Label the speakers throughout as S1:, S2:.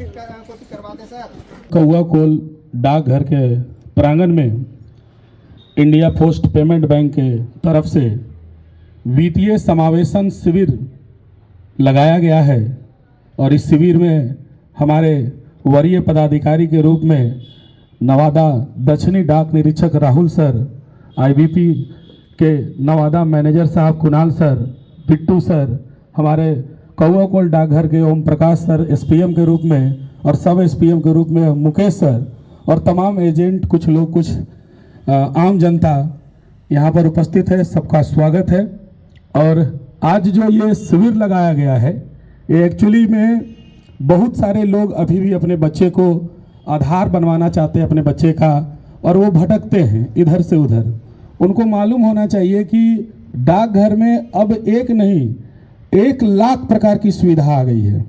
S1: करवा दे सर।
S2: कौआ कोल डाकघर के प्रांगण में इंडिया पोस्ट पेमेंट बैंक के तरफ से वित्तीय समावेशन शिविर लगाया गया है और इस शिविर में हमारे वरीय पदाधिकारी के रूप में नवादा दक्षिणी डाक निरीक्षक राहुल सर, आईबीपी के नवादा मैनेजर साहब कुणाल सर, बिट्टू सर, हमारे कौआ कोल डाकघर के ओम प्रकाश सर एसपीएम के रूप में और सब एसपीएम के रूप में मुकेश सर और तमाम एजेंट, कुछ लोग, कुछ आम जनता यहाँ पर उपस्थित है। सबका स्वागत है। और आज जो ये शिविर लगाया गया है, ये एक्चुअली में बहुत सारे लोग अभी भी अपने बच्चे को आधार बनवाना चाहते हैं अपने बच्चे का, और वो भटकते हैं इधर से उधर। उनको मालूम होना चाहिए कि डाकघर में अब एक नहीं 1 लाख प्रकार की सुविधा आ गई है।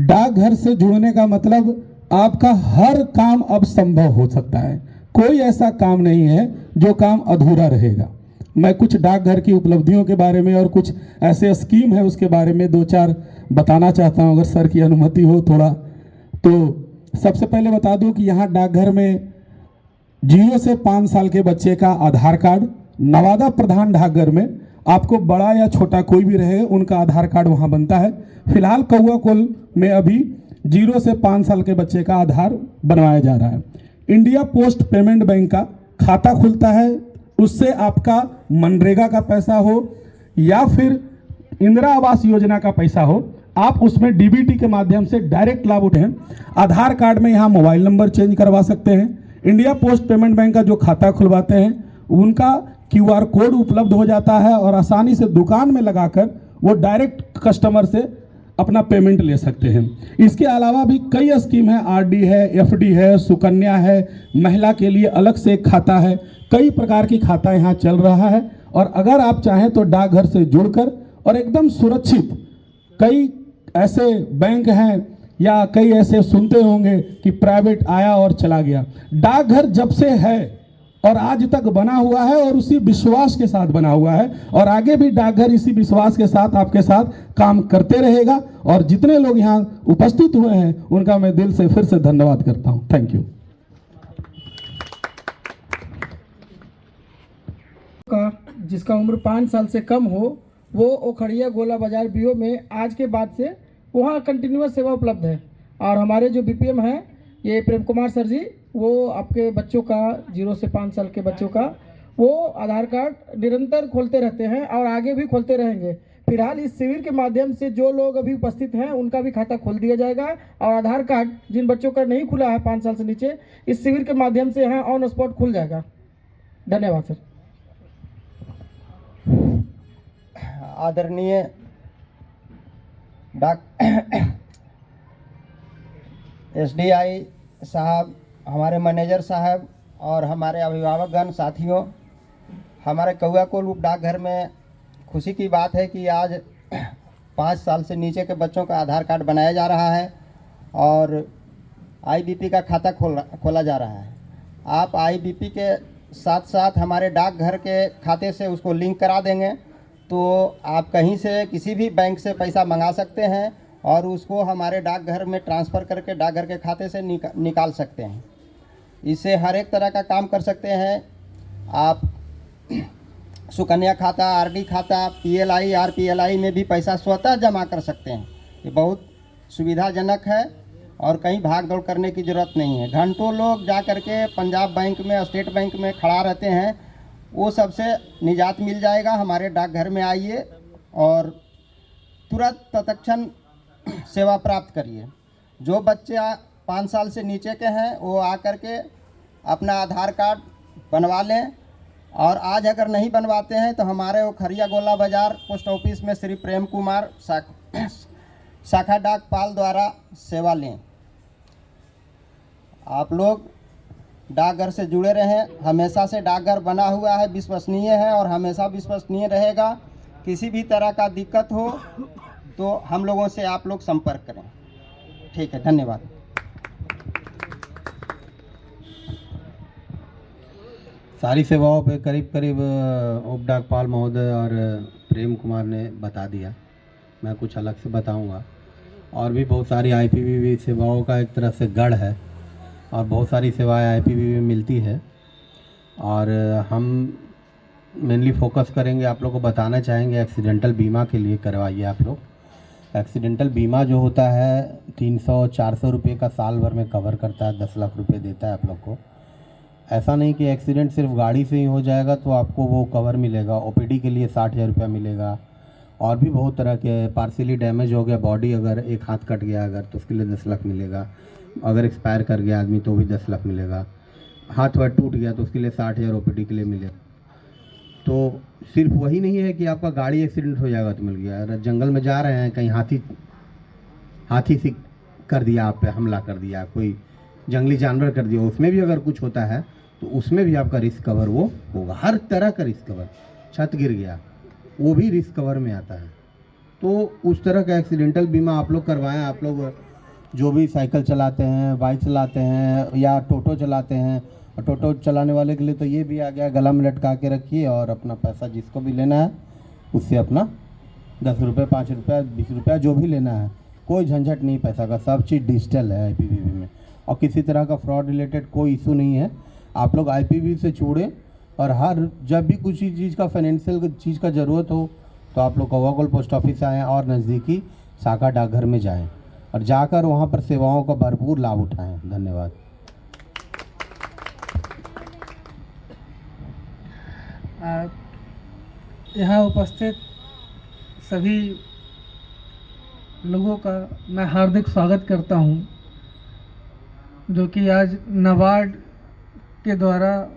S2: डाकघर से जुड़ने का मतलब आपका हर काम अब संभव हो सकता है। कोई ऐसा काम नहीं है जो काम अधूरा रहेगा। मैं कुछ डाकघर की उपलब्धियों के बारे में और कुछ ऐसे स्कीम है उसके बारे में 2-4 बताना चाहता हूं, अगर सर की अनुमति हो थोड़ा। तो सबसे पहले बता दूं कि यहाँ डाकघर में 0 से 5 साल के बच्चे का आधार कार्ड, नवादा प्रधान डाकघर में आपको बड़ा या छोटा कोई भी रहे उनका आधार कार्ड वहाँ बनता है। फिलहाल कौआ कोल में अभी 0 से 5 साल के बच्चे का आधार बनवाया जा रहा है। इंडिया पोस्ट पेमेंट बैंक का खाता खुलता है, उससे आपका मनरेगा का पैसा हो या फिर इंदिरा आवास योजना का पैसा हो, आप उसमें डीबीटी के माध्यम से डायरेक्ट लाभ उठाएं। आधार कार्ड में यहाँ मोबाइल नंबर चेंज करवा सकते हैं। इंडिया पोस्ट पेमेंट बैंक का जो खाता खुलवाते हैं उनका QR कोड उपलब्ध हो जाता है और आसानी से दुकान में लगाकर वो डायरेक्ट कस्टमर से अपना पेमेंट ले सकते हैं। इसके अलावा भी कई स्कीम है, RD है, FD है, सुकन्या है, महिला के लिए अलग से एक खाता है, कई प्रकार की खाता यहाँ चल रहा है। और अगर आप चाहें तो डाकघर से जुड़कर और एकदम सुरक्षित, कई ऐसे बैंक हैं या कई ऐसे सुनते होंगे कि प्राइवेट आया और चला गया। डाकघर जब से है और आज तक बना हुआ है और उसी विश्वास के साथ बना हुआ है और आगे भी डाकघर इसी विश्वास के साथ आपके साथ काम करते रहेगा। और जितने लोग यहाँ उपस्थित हुए हैं उनका मैं दिल से फिर से धन्यवाद करता हूँ। Thank you.
S3: जिसका उम्र 5 साल से कम हो वो ओखड़िया गोला बाजार बीओ में आज के बाद से वहाँ कंटिन्यूअस सेवा उपलब्ध है। और हमारे जो बीपीएम हैं ये प्रेम कुमार सर जी, वो आपके बच्चों का 0 से 5 साल के बच्चों का वो आधार कार्ड निरंतर खोलते रहते हैं और आगे भी खोलते रहेंगे। फिलहाल इस शिविर के माध्यम से जो लोग अभी उपस्थित हैं उनका भी खाता खोल दिया जाएगा और आधार कार्ड जिन बच्चों का नहीं खुला है 5 साल से नीचे, इस शिविर के माध्यम से यहाँ ऑन स्पॉट खुल जाएगा। धन्यवाद सर।
S1: आदरणीय डाक SDI साहब, हमारे मैनेजर साहब और हमारे अभिभावकगण, साथियों, हमारे कौआ कोल उप डाकघर में खुशी की बात है कि आज 5 साल से नीचे के बच्चों का आधार कार्ड बनाया जा रहा है और IBP का खाता खोला जा रहा है। आप IBP के साथ साथ हमारे डाकघर के खाते से उसको लिंक करा देंगे तो आप कहीं से किसी भी बैंक से पैसा मंगा सकते हैं और उसको हमारे डाकघर में ट्रांसफ़र करके डाकघर के खाते से निकाल सकते हैं। इससे हर एक तरह का काम कर सकते हैं। आप सुकन्या खाता, RD खाता, PLI, RPLI में भी पैसा स्वतः जमा कर सकते हैं। ये बहुत सुविधाजनक है और कहीं भाग दौड़ करने की ज़रूरत नहीं है। घंटों लोग जा कर के पंजाब बैंक में, स्टेट बैंक में खड़ा रहते हैं, वो सबसे निजात मिल जाएगा। हमारे डाकघर में आइए और तुरंत तत्क्षण सेवा प्राप्त करिए। जो बच्चे 5 साल से नीचे के हैं वो आकर के अपना आधार कार्ड बनवा लें और आज अगर नहीं बनवाते हैं तो हमारे ओखड़िया गोला बाजार पोस्ट ऑफिस में श्री प्रेम कुमार शाखा डाकपाल द्वारा सेवा लें। आप लोग डाकघर से जुड़े रहें। हमेशा से डाकघर बना हुआ है, विश्वसनीय है और हमेशा विश्वसनीय रहेगा। किसी भी तरह का दिक्कत हो तो हम लोगों से आप लोग संपर्क करें। ठीक है, धन्यवाद।
S4: सारी सेवाओं पे करीब करीब उप डाकपाल महोदय और प्रेम कुमार ने बता दिया। मैं कुछ अलग से बताऊंगा। और भी बहुत सारी आईपीपीबी सेवाओं का एक तरह से गढ़ है और बहुत सारी सेवाएं आईपीपीबी में मिलती है। और हम मेनली फोकस करेंगे, आप लोग को बताना चाहेंगे एक्सीडेंटल बीमा के लिए करवाइए आप लोग। एक्सीडेंटल बीमा जो होता है 300-400 रुपये का साल भर में कवर करता है, 10 लाख रुपये देता है आप लोग को। ऐसा नहीं कि एक्सीडेंट सिर्फ गाड़ी से ही हो जाएगा तो आपको वो कवर मिलेगा। ओपीडी के लिए 60,000 रुपया मिलेगा और भी बहुत तरह के, पार्शियली डैमेज हो गया बॉडी, अगर एक हाथ कट गया अगर तो उसके लिए 10 लाख मिलेगा। अगर एक्सपायर कर गया आदमी तो भी 10 लाख मिलेगा। हाथ वाथ टूट गया तो उसके लिए 60,000 ओपीडी के लिए मिलेगा। तो सिर्फ वही नहीं है कि आपका गाड़ी एक्सीडेंट हो जाएगा तो मिल गया। अगर जंगल में जा रहे हैं, कहीं हाथी से कर दिया, आप पे हमला कर दिया, कोई जंगली जानवर कर दिया, उसमें भी अगर कुछ होता है तो उसमें भी आपका रिस्क कवर वो होगा। हर तरह का रिस्क कवर, छत गिर गया वो भी रिस्क कवर में आता है। तो उस तरह का एक्सीडेंटल बीमा आप लोग करवाएं। आप लोग जो भी साइकिल चलाते हैं, बाइक चलाते हैं या टोटो चलाते हैं, और टोटो चलाने वाले के लिए तो ये भी आ गया, गला में लटका के रखिए और अपना पैसा जिसको भी लेना है उससे अपना 10 रुपये, 5 रुपये, 20 रुपया जो भी लेना है, कोई झंझट नहीं पैसा का, सब चीज़ डिजिटल है आईपीपीबी में। और किसी तरह का फ्रॉड रिलेटेड कोई इशू नहीं है। आप लोग आईपीपीबी से जुड़ें और हर जब भी कुछ चीज़ का फाइनेंशियल चीज़ का ज़रूरत हो तो आप लोग कौवा पोस्ट ऑफिस आएँ और नज़दीकी शाखा डाकघर में जाएं और जाकर वहां पर सेवाओं का भरपूर लाभ उठाएं। धन्यवाद।
S5: यहाँ उपस्थित सभी लोगों का मैं हार्दिक स्वागत करता हूँ, जो कि आज नाबार्ड के द्वारा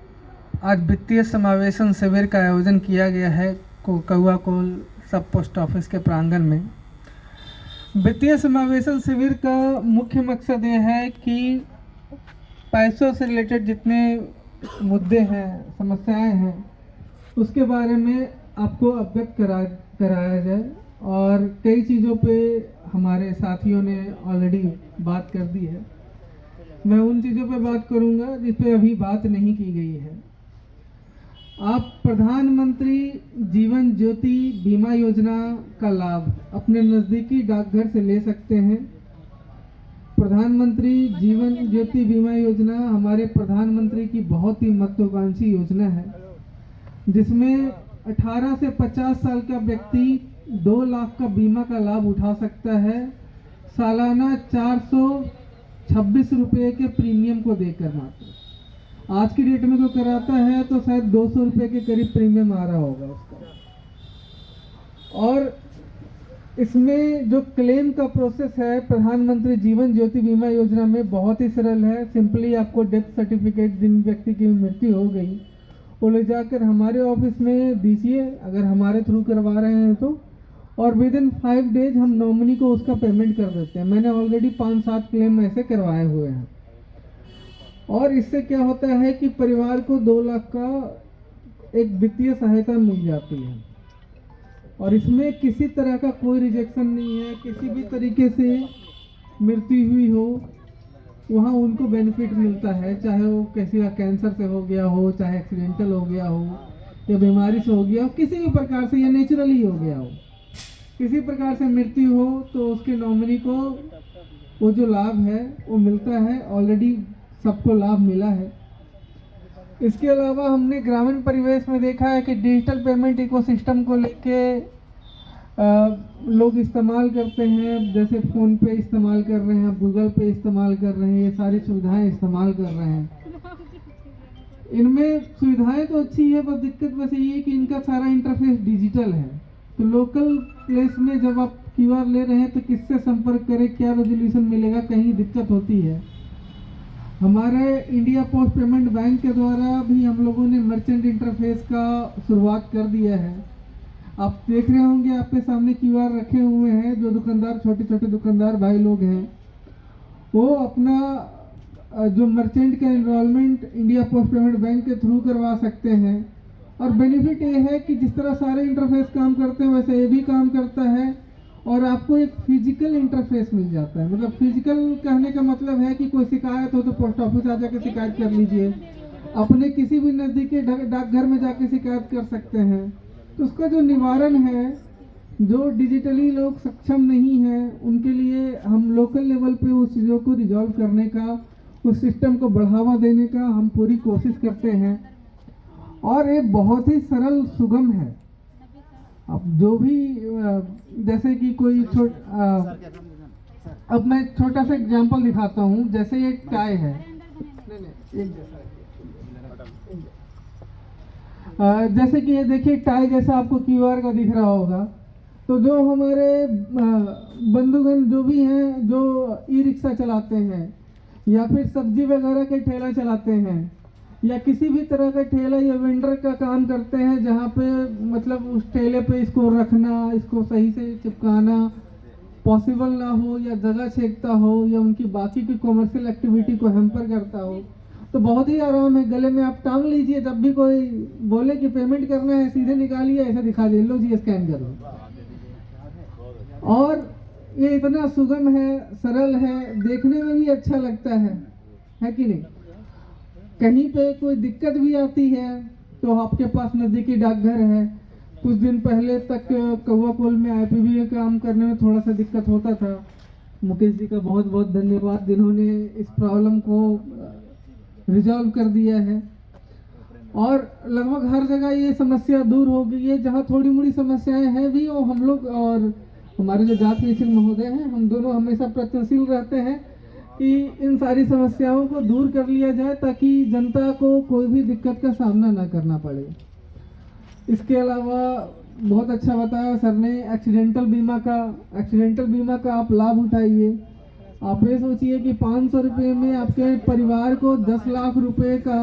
S5: आज वित्तीय समावेशन शिविर का आयोजन किया गया है कौवा कोल सब पोस्ट ऑफिस के प्रांगण में। वित्तीय समावेशन शिविर का मुख्य मकसद ये है कि पैसों से रिलेटेड जितने मुद्दे हैं, समस्याएं हैं, उसके बारे में आपको अवगत कराया जाए। और कई चीज़ों पे हमारे साथियों ने ऑलरेडी बात कर दी है। मैं उन चीज़ों पे बात करूंगा जिस पे अभी बात नहीं की गई है। आप प्रधानमंत्री जीवन ज्योति बीमा योजना का लाभ अपने नज़दीकी डाकघर से ले सकते हैं। प्रधानमंत्री जीवन ज्योति बीमा योजना हमारे प्रधानमंत्री की बहुत ही महत्वाकांक्षी योजना है, जिसमें 18 से 50 साल का व्यक्ति 2 लाख का बीमा का लाभ उठा सकता है, सालाना 426 रुपये के प्रीमियम को देकर। मात्र आज की डेट में कोई कराता है तो शायद 200 रुपये के करीब प्रीमियम आ रहा होगा उसका। और इसमें जो क्लेम का प्रोसेस है प्रधानमंत्री जीवन ज्योति बीमा योजना में बहुत ही सरल है। सिंपली आपको डेथ सर्टिफिकेट जिन व्यक्ति की मृत्यु हो गई वो ले जाकर हमारे ऑफिस में दीजिए, अगर हमारे थ्रू करवा रहे हैं तो, और विद इन 5 डेज हम नॉमिनी को उसका पेमेंट कर देते हैं। मैंने ऑलरेडी 5-7 क्लेम ऐसे करवाए हुए हैं। और इससे क्या होता है कि परिवार को 2 लाख का एक वित्तीय सहायता मिल जाती है और इसमें किसी तरह का कोई रिजेक्शन नहीं है। किसी भी तरीके से मृत्यु हुई हो वहाँ उनको बेनिफिट मिलता है, चाहे वो किसी का कैंसर से हो गया हो, चाहे एक्सीडेंटल हो गया हो या बीमारी से हो गया हो, किसी भी प्रकार से या नेचुरली हो गया हो, किसी प्रकार से मृत्यु हो तो उसके नॉमिनी को वो जो लाभ है वो मिलता है। ऑलरेडी सबको लाभ मिला है। इसके अलावा हमने ग्रामीण परिवेश में देखा है कि डिजिटल पेमेंट इकोसिस्टम को लेके लोग इस्तेमाल करते हैं, जैसे फ़ोन पे इस्तेमाल कर रहे हैं, गूगल पे इस्तेमाल कर रहे हैं, ये सारी सुविधाएं इस्तेमाल कर रहे हैं। इनमें सुविधाएं तो अच्छी है, पर दिक्कत बस ये है कि इनका सारा इंटरफेस डिजिटल है। तो लोकल प्लेस में जब आप क्यूआर ले रहे हैं तो किससे संपर्क करें, क्या रेजोल्यूशन मिलेगा, कहीं दिक्कत होती है। हमारे इंडिया पोस्ट पेमेंट बैंक के द्वारा भी हम लोगों ने मर्चेंट इंटरफेस का शुरुआत कर दिया है। आप देख रहे होंगे आपके सामने क्यूआर रखे हुए हैं। जो दुकानदार, छोटे छोटे दुकानदार भाई लोग हैं, वो अपना जो मर्चेंट का enrolment India post payment bank के थ्रू करवा सकते हैं। और बेनिफिट ये है कि जिस तरह सारे इंटरफेस काम करते हैं वैसे ये भी काम करता है और आपको एक फिजिकल इंटरफेस मिल जाता है। मतलब फिजिकल कहने का मतलब है कि कोई शिकायत हो तो पोस्ट ऑफिस आ जाकर शिकायत कर लीजिए, अपने किसी भी नज़दीकी डाकघर में जाके शिकायत कर सकते हैं। तो उसका जो निवारण है जो डिजिटली लोग सक्षम नहीं हैं उनके लिए हम लोकल लेवल पे उस चीज़ों को रिजॉल्व करने का, उस सिस्टम को बढ़ावा देने का हम पूरी कोशिश करते हैं। और ये बहुत ही सरल सुगम है। अब जो भी जैसे कि कोई अब मैं छोटा सा एग्जांपल दिखाता हूँ। जैसे ये टाई है, जैसे कि ये देखिए टाई जैसा आपको QR का दिख रहा होगा। तो जो हमारे बंधुगण जो भी हैं, जो ई-रिक्शा चलाते हैं या फिर सब्जी वगैरह के ठेला चलाते हैं या किसी भी तरह का ठेला या वेंडर का काम करते हैं, जहाँ पे मतलब उस ठेले पे इसको रखना, इसको सही से चिपकाना पॉसिबल ना हो या जगह छेकता हो या उनकी बाकी की कॉमर्शियल एक्टिविटी को हैम्पर करता हो, तो बहुत ही आराम है। गले में आप टांग लीजिए, जब भी कोई बोले कि पेमेंट करना है सीधे निकालिए, ऐसा दिखा दे, लो जी स्कैन कर लो। और ये इतना सुगम है, सरल है, देखने में भी अच्छा लगता है कि नहीं। कहीं पे कोई दिक्कत भी आती है तो आपके पास नज़दीकी डाकघर है। कुछ दिन पहले तक कौवाकोल में IPV काम करने में थोड़ा सा दिक्कत होता था। मुकेश जी का बहुत बहुत धन्यवाद जिन्होंने इस प्रॉब्लम को रिजॉल्व कर दिया है और लगभग हर जगह ये समस्या दूर हो गई है। जहाँ थोड़ी मोड़ी समस्याएं हैं भी, वो हम लोग और हमारे जो जात निरीक्षक महोदय हैं, हम दोनों हमेशा प्रयत्नशील रहते हैं कि इन सारी समस्याओं को दूर कर लिया जाए ताकि जनता को कोई भी दिक्कत का सामना ना करना पड़े। इसके अलावा बहुत अच्छा बताया सर ने एक्सीडेंटल बीमा का आप लाभ उठाइए। आप ये सोचिए कि 500 रुपये में आपके परिवार को 10 लाख रुपए का